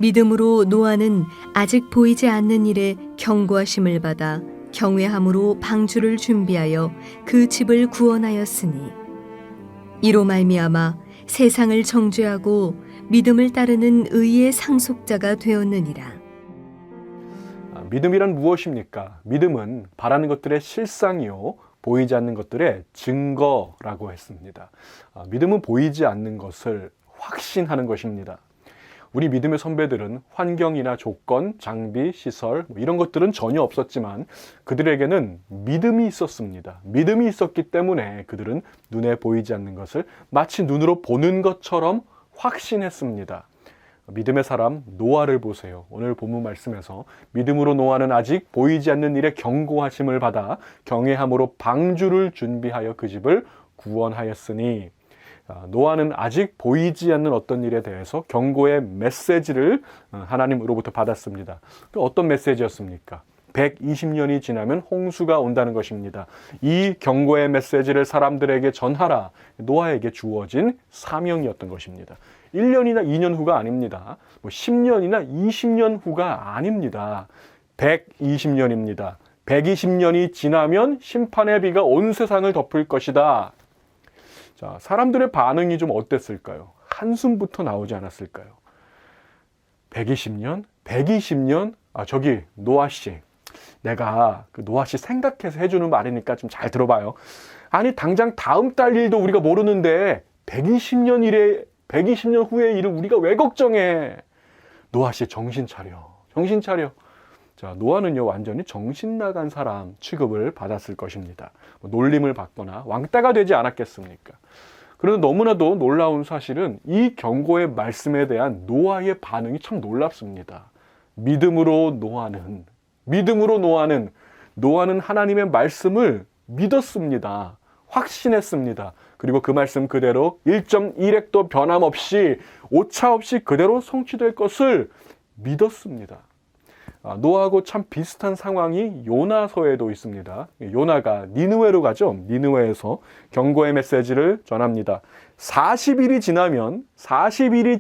믿음으로 노아는 아직 보이지 않는 일에 경고하심을 받아 경외함으로 방주를 준비하여 그 집을 구원하였으니 이로 말미암아 세상을 정죄하고 믿음을 따르는 의의 상속자가 되었느니라. 믿음이란 무엇입니까? 믿음은 바라는 것들의 실상이요 보이지 않는 것들의 증거라고 했습니다. 믿음은 보이지 않는 것을 확신하는 것입니다. 우리 믿음의 선배들은 환경이나 조건, 장비, 시설 이런 것들은 전혀 없었지만 그들에게는 믿음이 있었습니다. 믿음이 있었기 때문에 그들은 눈에 보이지 않는 것을 마치 눈으로 보는 것처럼 확신했습니다. 믿음의 사람 노아를 보세요. 오늘 본문 말씀에서 믿음으로 노아는 아직 보이지 않는 일에 경고하심을 받아 경외함으로 방주를 준비하여 그 집을 구원하였으니, 노아는 아직 보이지 않는 어떤 일에 대해서 경고의 메시지를 하나님으로부터 받았습니다. 그 어떤 메시지였습니까? 120년이 지나면 홍수가 온다는 것입니다. 이 경고의 메시지를 사람들에게 전하라. 노아에게 주어진 사명이었던 것입니다. 1년이나 2년 후가 아닙니다. 10년이나 20년 후가 아닙니다. 120년입니다. 120년이 지나면 심판의 비가 온 세상을 덮을 것이다. 자, 사람들의 반응이 좀 어땠을까요? 한숨부터 나오지 않았을까요? 120년? 120년? 저기 노아씨, 내가 그 노아씨 생각해서 해주는 말이니까 좀 잘 들어봐요. 아니 당장 다음 달 일도 우리가 모르는데 120년 후의 일을 우리가 왜 걱정해? 노아씨 정신 차려. 정신 차려. 자, 노아는요 완전히 정신 나간 사람 취급을 받았을 것입니다. 놀림을 받거나 왕따가 되지 않았겠습니까? 그런데 너무나도 놀라운 사실은 이 경고의 말씀에 대한 노아의 반응이 참 놀랍습니다. 믿음으로 노아는 하나님의 말씀을 믿었습니다. 확신했습니다. 그리고 그 말씀 그대로 1.1획도 변함없이 오차 없이 그대로 성취될 것을 믿었습니다. 노아하고 참 비슷한 상황이 요나서에도 있습니다. 요나가 니느웨로 가죠. 니느웨에서 경고의 메시지를 전합니다. 40일이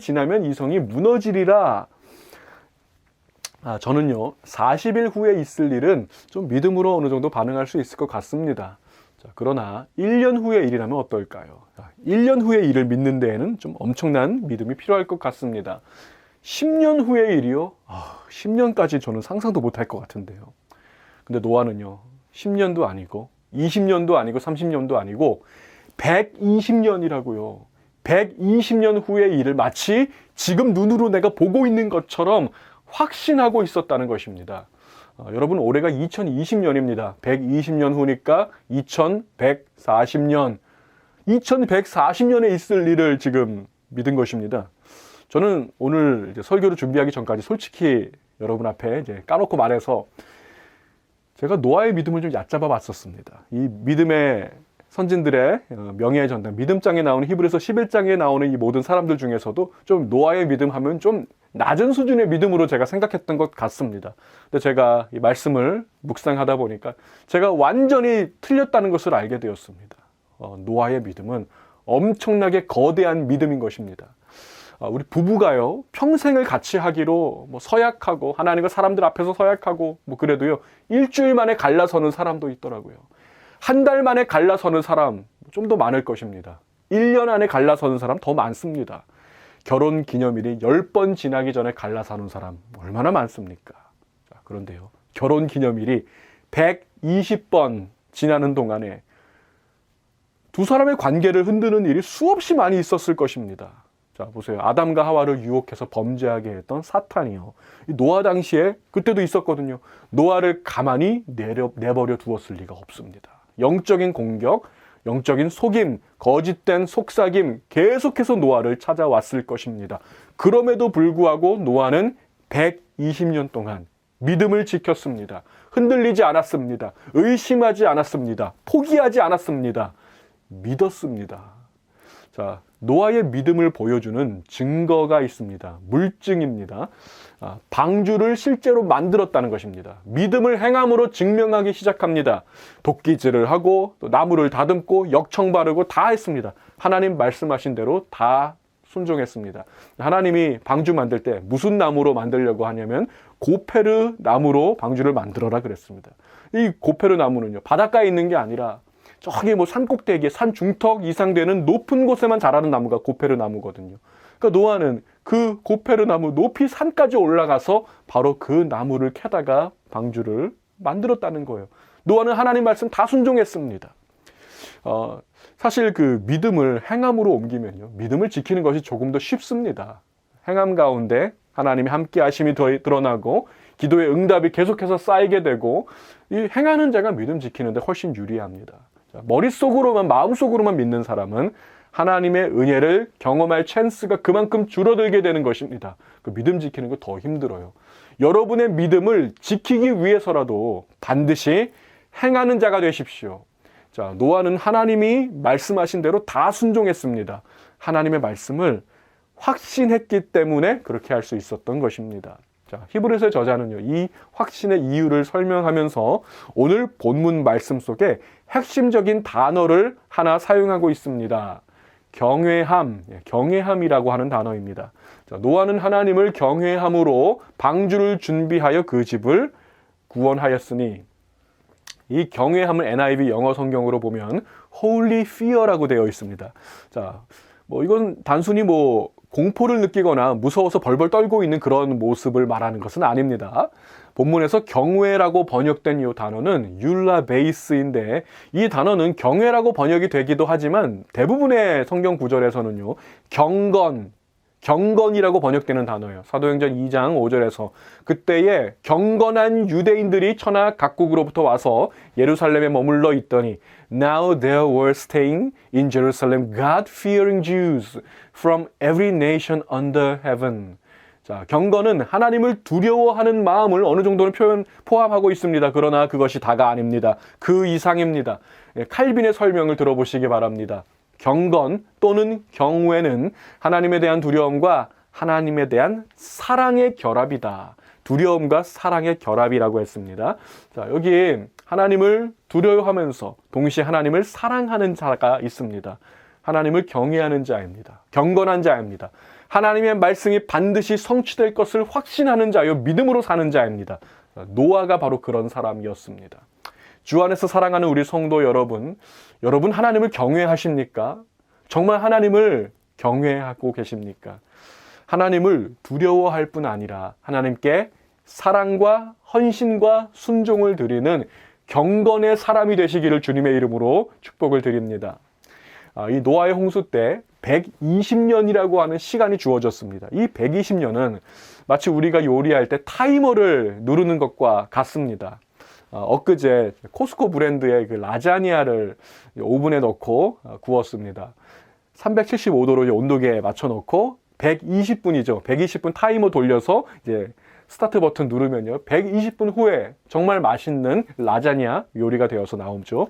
지나면 이 성이 무너지리라. 저는요 40일 후에 있을 일은 좀 믿음으로 어느 정도 반응할 수 있을 것 같습니다. 자, 그러나 1년 후의 일이라면 어떨까요? 1년 후의 일을 믿는 데에는 좀 엄청난 믿음이 필요할 것 같습니다. 10년 후의 일이요? 10년까지 저는 상상도 못할 것 같은데요. 근데 노아는요 10년도 아니고 20년도 아니고 30년도 아니고 120년이라고요. 120년 후의 일을 마치 지금 눈으로 내가 보고 있는 것처럼 확신하고 있었다는 것입니다. 여러분 올해가 2020년입니다. 120년 후니까 2140년. 2140년에 있을 일을 지금 믿은 것입니다. 저는 오늘 이제 설교를 준비하기 전까지 솔직히 여러분 앞에 이제 까놓고 말해서 제가 노아의 믿음을 좀 얕잡아 봤었습니다. 이 믿음의 선진들의 명예의 전당, 믿음장에 나오는 히브리서 11장에 나오는 이 모든 사람들 중에서도 좀 노아의 믿음 하면 좀 낮은 수준의 믿음으로 제가 생각했던 것 같습니다. 근데 제가 이 말씀을 묵상하다 보니까 제가 완전히 틀렸다는 것을 알게 되었습니다. 노아의 믿음은 엄청나게 거대한 믿음인 것입니다. 우리 부부가요 평생을 같이 하기로 서약하고 하나님과 사람들 앞에서 서약하고 그래도요 일주일 만에 갈라서는 사람도 있더라고요. 한 달 만에 갈라서는 사람 좀 더 많을 것입니다. 1년 안에 갈라서는 사람 더 많습니다. 결혼 기념일이 10번 지나기 전에 갈라서는 사람 얼마나 많습니까? 자, 그런데요 결혼 기념일이 120번 지나는 동안에 두 사람의 관계를 흔드는 일이 수없이 많이 있었을 것입니다. 자, 보세요. 아담과 하와를 유혹해서 범죄하게 했던 사탄이요. 노아 당시에 그때도 있었거든요. 노아를 가만히 내버려 두었을 리가 없습니다. 영적인 공격, 영적인 속임, 거짓된 속삭임 계속해서 노아를 찾아왔을 것입니다. 그럼에도 불구하고 노아는 120년 동안 믿음을 지켰습니다. 흔들리지 않았습니다. 의심하지 않았습니다. 포기하지 않았습니다. 믿었습니다. 자, 노아의 믿음을 보여주는 증거가 있습니다. 물증입니다. 방주를 실제로 만들었다는 것입니다. 믿음을 행함으로 증명하기 시작합니다. 도끼질을 하고 또 나무를 다듬고 역청 바르고 다 했습니다. 하나님 말씀하신 대로 다 순종했습니다. 하나님이 방주 만들 때 무슨 나무로 만들려고 하냐면 고페르 나무로 방주를 만들어라 그랬습니다. 이 고페르 나무는요, 바닷가에 있는 게 아니라 저기 뭐 산 꼭대기에 산 중턱 이상 되는 높은 곳에만 자라는 나무가 고페르 나무거든요. 그러니까 노아는 그 고페르 나무 높이 산까지 올라가서 바로 그 나무를 캐다가 방주를 만들었다는 거예요. 노아는 하나님 말씀 다 순종했습니다. 사실 그 믿음을 행함으로 옮기면요, 믿음을 지키는 것이 조금 더 쉽습니다. 행함 가운데 하나님의 함께 하심이 드러나고 기도의 응답이 계속해서 쌓이게 되고, 이 행하는 자가 믿음 지키는데 훨씬 유리합니다. 머릿속으로만, 마음속으로만 믿는 사람은 하나님의 은혜를 경험할 찬스가 그만큼 줄어들게 되는 것입니다. 그 믿음 지키는 거 더 힘들어요. 여러분의 믿음을 지키기 위해서라도 반드시 행하는 자가 되십시오. 자, 노아는 하나님이 말씀하신 대로 다 순종했습니다. 하나님의 말씀을 확신했기 때문에 그렇게 할 수 있었던 것입니다. 자, 히브리서의 저자는요, 이 확신의 이유를 설명하면서 오늘 본문 말씀 속에 핵심적인 단어를 하나 사용하고 있습니다. 경외함이라고 하는 단어입니다. 자, 노아는 하나님을 경외함으로 방주를 준비하여 그 집을 구원하였으니, 이 경외함을 NIV 영어 성경으로 보면 Holy Fear라고 되어 있습니다. 자, 이건 단순히 공포를 느끼거나 무서워서 벌벌 떨고 있는 그런 모습을 말하는 것은 아닙니다. 본문에서 경외라고 번역된 이 단어는 율라베이스인데, 이 단어는 경외라고 번역이 되기도 하지만 대부분의 성경 구절에서는요, 경건이라고 번역되는 단어예요. 사도행전 2장 5절에서 그때에 경건한 유대인들이 천하 각국으로부터 와서 예루살렘에 머물러 있더니 Now there were staying in Jerusalem God-fearing Jews from every nation under heaven. 자, 경건은 하나님을 두려워하는 마음을 어느 정도는 포함하고 있습니다. 그러나 그것이 다가 아닙니다. 그 이상입니다. 칼빈의 설명을 들어보시기 바랍니다. 경건 또는 경외는 하나님에 대한 두려움과 하나님에 대한 사랑의 결합이다. 두려움과 사랑의 결합이라고 했습니다. 자, 여기 하나님을 두려워하면서 동시에 하나님을 사랑하는 자가 있습니다. 하나님을 경외하는 자입니다. 경건한 자입니다. 하나님의 말씀이 반드시 성취될 것을 확신하는 자요, 믿음으로 사는 자입니다. 노아가 바로 그런 사람이었습니다. 주 안에서 사랑하는 우리 성도 여러분 하나님을 경외하십니까? 정말 하나님을 경외하고 계십니까? 하나님을 두려워할 뿐 아니라 하나님께 사랑과 헌신과 순종을 드리는 경건의 사람이 되시기를 주님의 이름으로 축복을 드립니다. 이 노아의 홍수 때 120년이라고 하는 시간이 주어졌습니다. 이 120년은 마치 우리가 요리할 때 타이머를 누르는 것과 같습니다. 엊그제 코스코 브랜드의 그 라자냐를 오븐에 넣고 구웠습니다. 375도로 온도계에 맞춰 놓고 120분이죠. 120분 타이머 돌려서 이제 스타트 버튼 누르면요, 120분 후에 정말 맛있는 라자냐 요리가 되어서 나오죠.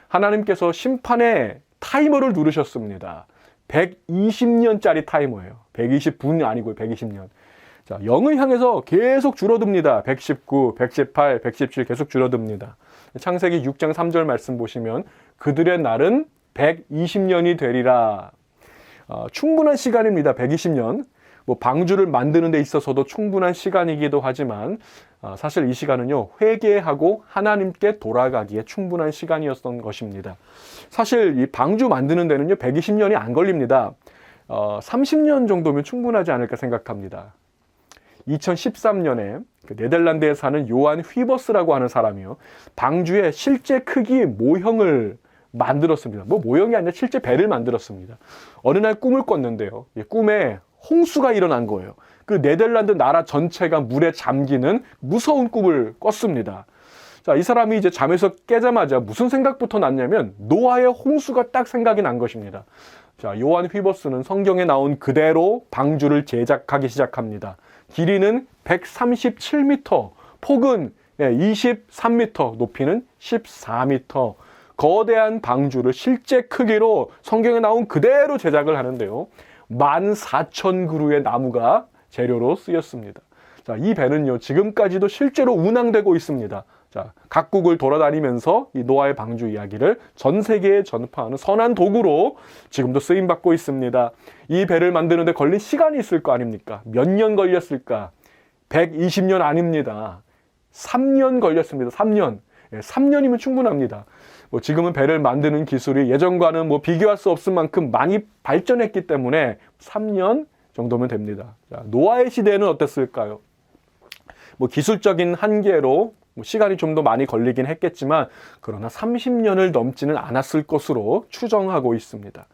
하나님께서 심판의 타이머를 누르셨습니다. 120년짜리 타이머예요. 120분이 아니고요, 120년. 자, 0을 향해서 계속 줄어듭니다. 119, 118, 117 계속 줄어듭니다. 창세기 6장 3절 말씀 보시면 그들의 날은 120년이 되리라. 충분한 시간입니다. 120년. 방주를 만드는 데 있어서도 충분한 시간이기도 하지만 사실 이 시간은요, 회개하고 하나님께 돌아가기에 충분한 시간이었던 것입니다. 사실 이 방주 만드는 데는요, 120년이 안 걸립니다. 30년 정도면 충분하지 않을까 생각합니다. 2013년에 네덜란드에 사는 요한 휘버스라고 하는 사람이요, 방주의 실제 크기의 모형을 만들었습니다. 모형이 아니라 실제 배를 만들었습니다. 어느 날 꿈을 꿨는데요, 꿈에 홍수가 일어난 거예요. 그 네덜란드 나라 전체가 물에 잠기는 무서운 꿈을 꿨습니다. 자, 이 사람이 이제 잠에서 깨자마자 무슨 생각부터 났냐면 노아의 홍수가 딱 생각이 난 것입니다. 자, 요한 휘버스는 성경에 나온 그대로 방주를 제작하기 시작합니다. 길이는 137m, 폭은 23m, 높이는 14m. 거대한 방주를 실제 크기로 성경에 나온 그대로 제작을 하는데요, 14,000그루의 나무가 재료로 쓰였습니다. 자, 이 배는요, 지금까지도 실제로 운항되고 있습니다. 자, 각국을 돌아다니면서 이 노아의 방주 이야기를 전 세계에 전파하는 선한 도구로 지금도 쓰임받고 있습니다. 이 배를 만드는데 걸린 시간이 있을 거 아닙니까? 몇 년 걸렸을까? 120년 아닙니다. 3년 걸렸습니다. 3년. 3년이면 충분합니다. 지금은 배를 만드는 기술이 예전과는 비교할 수 없을 만큼 많이 발전했기 때문에 3년 정도면 됩니다. 자, 노아의 시대에는 어땠을까요? 기술적인 한계로 시간이 좀 더 많이 걸리긴 했겠지만 그러나 30년을 넘지는 않았을 것으로 추정하고 있습니다.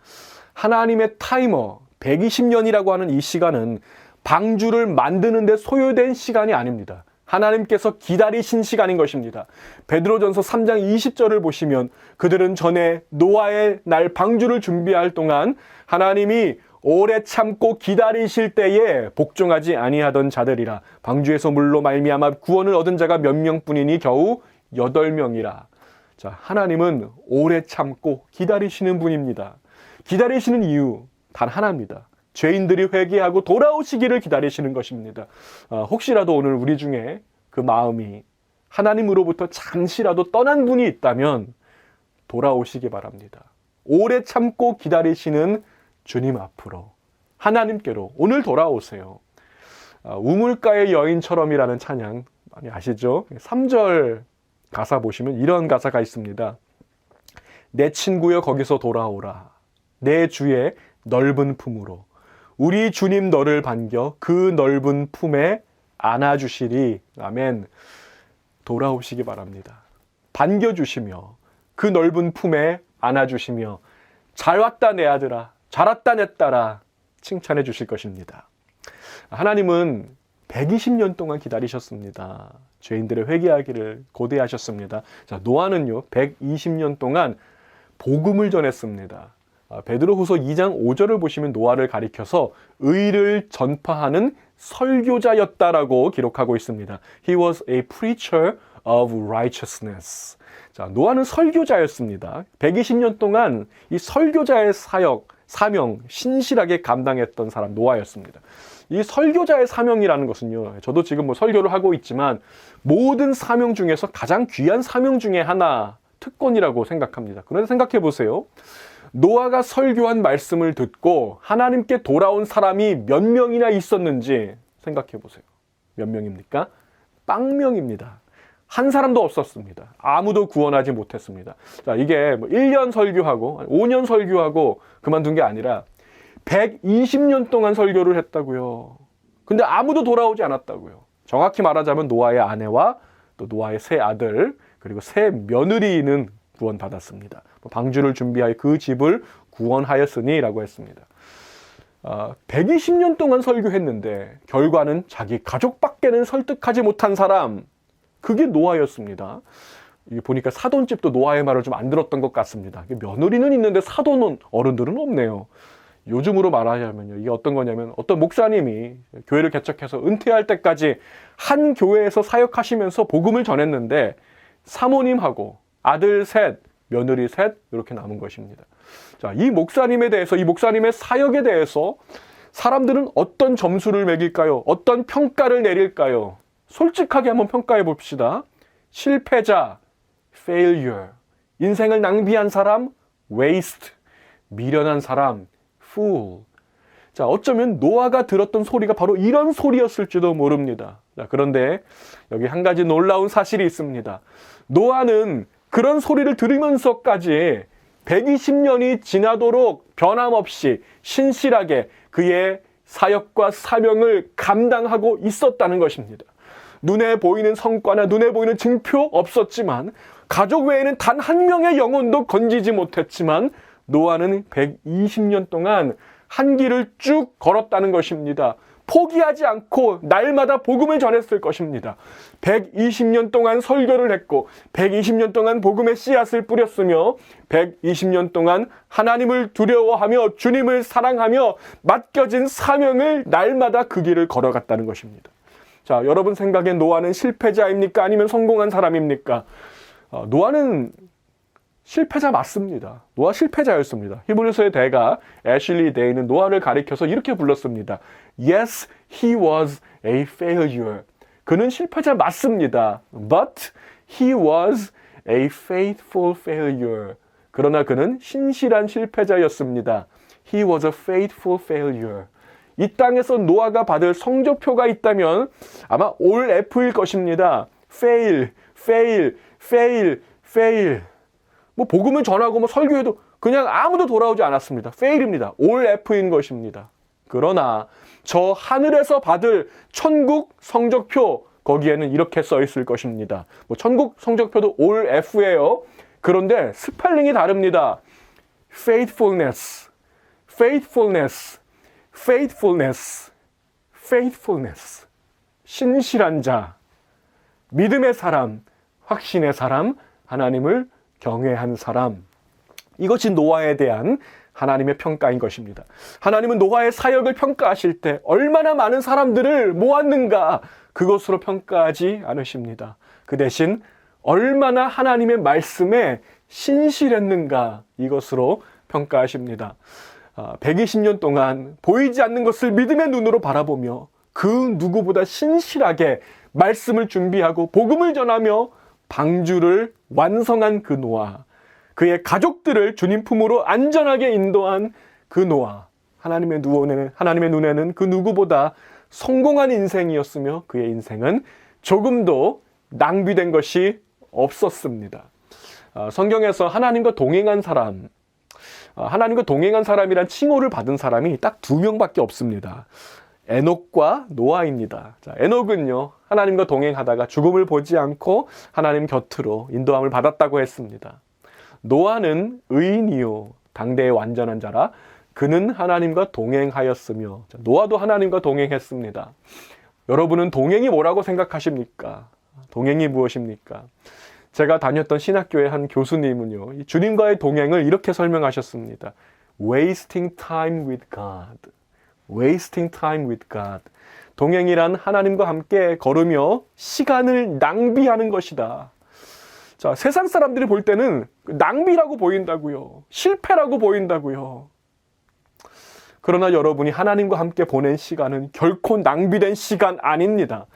하나님의 타이머 120년이라고 하는 이 시간은 방주를 만드는 데 소요된 시간이 아닙니다. 하나님께서 기다리신 시간인 것입니다. 베드로전서 3장 20절을 보시면 그들은 전에 노아의 날 방주를 준비할 동안 하나님이 오래 참고 기다리실 때에 복종하지 아니하던 자들이라. 방주에서 물로 말미암아 구원을 얻은 자가 몇 명뿐이니 겨우 8명이라. 자, 하나님은 오래 참고 기다리시는 분입니다. 기다리시는 이유 단 하나입니다. 죄인들이 회개하고 돌아오시기를 기다리시는 것입니다. 혹시라도 오늘 우리 중에 그 마음이 하나님으로부터 잠시라도 떠난 분이 있다면 돌아오시기 바랍니다. 오래 참고 기다리시는 주님 앞으로, 하나님께로 오늘 돌아오세요. 우물가의 여인처럼이라는 찬양 많이 아시죠? 3절 가사 보시면 이런 가사가 있습니다. 내 친구여 거기서 돌아오라. 내 주의 넓은 품으로. 우리 주님 너를 반겨 그 넓은 품에 안아주시리. 아멘. 돌아오시기 바랍니다. 반겨주시며 그 넓은 품에 안아주시며 잘 왔다 내 아들아, 잘 왔다 내 딸아 칭찬해 주실 것입니다. 하나님은 120년 동안 기다리셨습니다. 죄인들의 회개하기를 고대하셨습니다. 자, 노아는요 120년 동안 복음을 전했습니다. 베드로후서 2장 5절을 보시면 노아를 가리켜서 의를 전파하는 설교자였다라고 기록하고 있습니다. He was a preacher of righteousness. 자, 노아는 설교자였습니다. 120년 동안 이 설교자의 사명, 신실하게 감당했던 사람 노아였습니다. 이 설교자의 사명이라는 것은요, 저도 지금 설교를 하고 있지만 모든 사명 중에서 가장 귀한 사명 중에 하나, 특권이라고 생각합니다. 그런데 생각해 보세요. 노아가 설교한 말씀을 듣고 하나님께 돌아온 사람이 몇 명이나 있었는지 생각해 보세요. 몇 명입니까? 0명입니다. 한 사람도 없었습니다. 아무도 구원하지 못했습니다. 자, 이게 1년 설교하고 5년 설교하고 그만둔 게 아니라 120년 동안 설교를 했다고요. 근데 아무도 돌아오지 않았다고요. 정확히 말하자면 노아의 아내와 또 노아의 세 아들 그리고 세 며느리는 구원받았습니다. 방주를 준비하여 그 집을 구원하였으니 라고 했습니다. 120년 동안 설교했는데 결과는 자기 가족밖에는 설득하지 못한 사람, 그게 노아였습니다. 보니까 사돈집도 노아의 말을 좀 안 들었던 것 같습니다. 며느리는 있는데 사돈은 어른들은 없네요. 요즘으로 말하자면요, 이게 어떤 거냐면 어떤 목사님이 교회를 개척해서 은퇴할 때까지 한 교회에서 사역하시면서 복음을 전했는데 사모님하고 아들 셋, 며느리 셋 이렇게 남은 것입니다. 자, 이 목사님에 대해서, 이 목사님의 사역에 대해서 사람들은 어떤 점수를 매길까요? 어떤 평가를 내릴까요? 솔직하게 한번 평가해 봅시다. 실패자, failure. 인생을 낭비한 사람, waste. 미련한 사람, fool. 자, 어쩌면 노아가 들었던 소리가 바로 이런 소리였을지도 모릅니다. 자, 그런데 여기 한 가지 놀라운 사실이 있습니다. 노아는 그런 소리를 들으면서까지 120년이 지나도록 변함없이 신실하게 그의 사역과 사명을 감당하고 있었다는 것입니다. 눈에 보이는 성과나 눈에 보이는 증표 없었지만 가족 외에는 단 한 명의 영혼도 건지지 못했지만 노아는 120년 동안 한 길을 쭉 걸었다는 것입니다. 포기하지 않고 날마다 복음을 전했을 것입니다. 120년 동안 설교를 했고 120년 동안 복음의 씨앗을 뿌렸으며 120년 동안 하나님을 두려워하며 주님을 사랑하며 맡겨진 사명을 날마다 그 길을 걸어갔다는 것입니다. 자, 여러분 생각엔 노아는 실패자입니까? 아니면 성공한 사람입니까? 노아는 실패자 맞습니다. 노아 실패자였습니다. 히브리서의 대가 애슐리 데이는 노아를 가리켜서 이렇게 불렀습니다. Yes, he was a failure. 그는 실패자 맞습니다. But He was a faithful failure. 그러나 그는 신실한 실패자였습니다. He was a faithful failure. 이 땅에서 노아가 받을 성적표가 있다면 아마 올 F일 것입니다. fail, fail, fail, fail. 뭐 복음을 전하고 뭐 설교해도 그냥 아무도 돌아오지 않았습니다. fail입니다. 올 F인 것입니다. 그러나 저 하늘에서 받을 천국 성적표 거기에는 이렇게 써 있을 것입니다. 뭐 천국 성적표도 올 F예요. 그런데 스펠링이 다릅니다. faithfulness, faithfulness, faithfulness, faithfulness. 신실한 자, 믿음의 사람, 확신의 사람, 하나님을 경외한 사람. 이것이 노아에 대한 하나님의 평가인 것입니다. 하나님은 노아의 사역을 평가하실 때 얼마나 많은 사람들을 모았는가 그것으로 평가하지 않으십니다. 그 대신 얼마나 하나님의 말씀에 신실했는가 이것으로 평가하십니다. 120년 동안 보이지 않는 것을 믿음의 눈으로 바라보며 그 누구보다 신실하게 말씀을 준비하고 복음을 전하며 방주를 완성한 그 노아, 그의 가족들을 주님 품으로 안전하게 인도한 그 노아, 하나님의 눈에는 그 누구보다 성공한 인생이었으며 그의 인생은 조금도 낭비된 것이 없었습니다. 성경에서 하나님과 동행한 사람, 하나님과 동행한 사람이란 칭호를 받은 사람이 딱 2명밖에 없습니다. 에녹과 노아입니다. 자, 에녹은요, 하나님과 동행하다가 죽음을 보지 않고 하나님 곁으로 인도함을 받았다고 했습니다. 노아는 의인이요, 당대의 완전한 자라 그는 하나님과 동행하였으며, 자, 노아도 하나님과 동행했습니다. 여러분은 동행이 뭐라고 생각하십니까? 동행이 무엇입니까? 제가 다녔던 신학교의 한 교수님은요, 주님과의 동행을 이렇게 설명하셨습니다. Wasting time with God. Wasting time with God. 동행이란 하나님과 함께 걸으며 시간을 낭비하는 것이다. 자, 세상 사람들이 볼 때는 낭비라고 보인다고요. 실패라고 보인다고요. 그러나 여러분이 하나님과 함께 보낸 시간은 결코 낭비된 시간 아닙니다.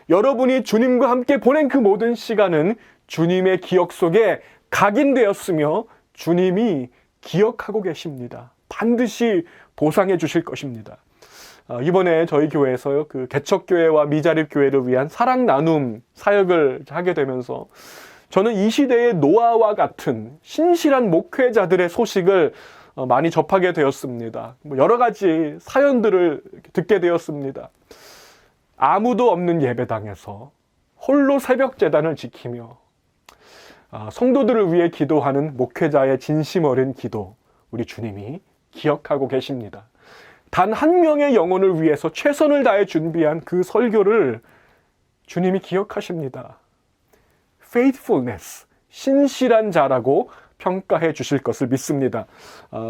여러분이 주님과 함께 보낸 그 모든 시간은 주님의 기억 속에 각인되었으며 주님이 기억하고 계십니다. 반드시 보상해 주실 것입니다. 이번에 저희 교회에서 그 개척교회와 미자립교회를 위한 사랑 나눔 사역을 하게 되면서 저는 이 시대의 노아와 같은 신실한 목회자들의 소식을 많이 접하게 되었습니다. 여러 가지 사연들을 듣게 되었습니다. 아무도 없는 예배당에서 홀로 새벽 제단을 지키며 성도들을 위해 기도하는 목회자의 진심 어린 기도, 우리 주님이 기억하고 계십니다. 단 한 명의 영혼을 위해서 최선을 다해 준비한 그 설교를 주님이 기억하십니다. faithfulness, 신실한 자라고 평가해 주실 것을 믿습니다.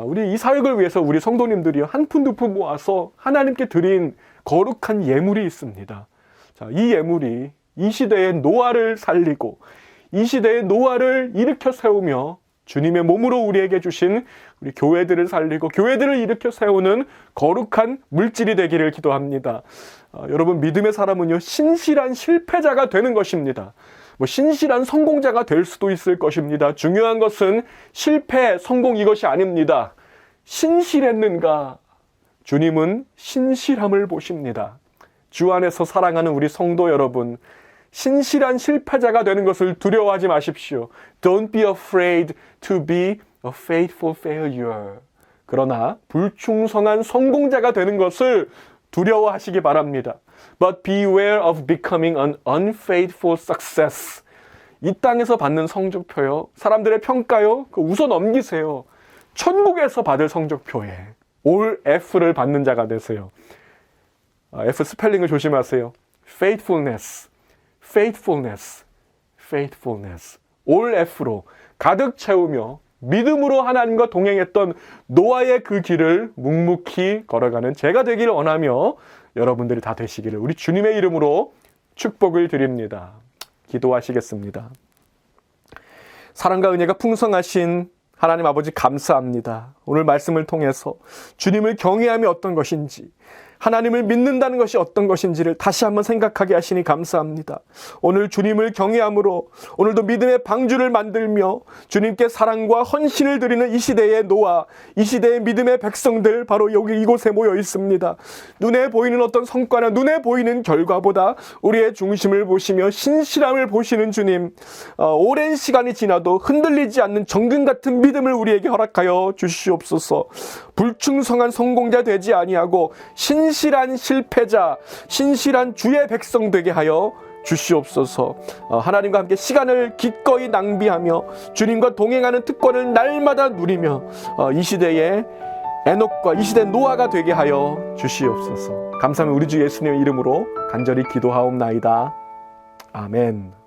우리 이 사역을 위해서 우리 성도님들이 한 푼 두 푼 모아서 하나님께 드린 거룩한 예물이 있습니다. 자, 이 예물이 이 시대의 노아를 살리고 이 시대의 노아를 일으켜 세우며 주님의 몸으로 우리에게 주신 우리 교회들을 살리고 교회들을 일으켜 세우는 거룩한 물질이 되기를 기도합니다. 여러분, 믿음의 사람은요, 신실한 실패자가 되는 것입니다. 신실한 성공자가 될 수도 있을 것입니다. 중요한 것은 실패, 성공 이것이 아닙니다. 신실했는가? 주님은 신실함을 보십니다. 주 안에서 사랑하는 우리 성도 여러분, 신실한 실패자가 되는 것을 두려워하지 마십시오. Don't be afraid to be a faithful failure. 그러나 불충성한 성공자가 되는 것을 두려워하시기 바랍니다. But beware of becoming an unfaithful success. 이 땅에서 받는 성적표요, 사람들의 평가요, 그 웃어 넘기세요. 천국에서 받을 성적표에 올 F를 받는 자가 되세요. F 스펠링을 조심하세요. faithfulness, faithfulness, faithfulness. 올 F로 가득 채우며 믿음으로 하나님과 동행했던 노아의 그 길을 묵묵히 걸어가는 제가 되기를 원하며 여러분들이 다 되시기를 우리 주님의 이름으로 축복을 드립니다. 기도하시겠습니다. 사랑과 은혜가 풍성하신 하나님 아버지, 감사합니다. 오늘 말씀을 통해서 주님을 경외함이 어떤 것인지, 하나님을 믿는다는 것이 어떤 것인지를 다시 한번 생각하게 하시니 감사합니다. 오늘 주님을 경외함으로 오늘도 믿음의 방주를 만들며 주님께 사랑과 헌신을 드리는 이 시대의 노아, 이 시대의 믿음의 백성들 바로 여기 이곳에 모여 있습니다. 눈에 보이는 어떤 성과나 눈에 보이는 결과보다 우리의 중심을 보시며 신실함을 보시는 주님, 오랜 시간이 지나도 흔들리지 않는 정금 같은 믿음을 우리에게 허락하여 주시옵소서. 불충성한 성공자 되지 아니하고 신실한 실패자, 신실한 주의 백성 되게 하여 주시옵소서. 하나님과 함께 시간을 기꺼이 낭비하며 주님과 동행하는 특권을 날마다 누리며 이 시대의 에녹과 이 시대 노아가 되게 하여 주시옵소서. 감사하며 우리 주 예수님의 이름으로 간절히 기도하옵나이다. 아멘.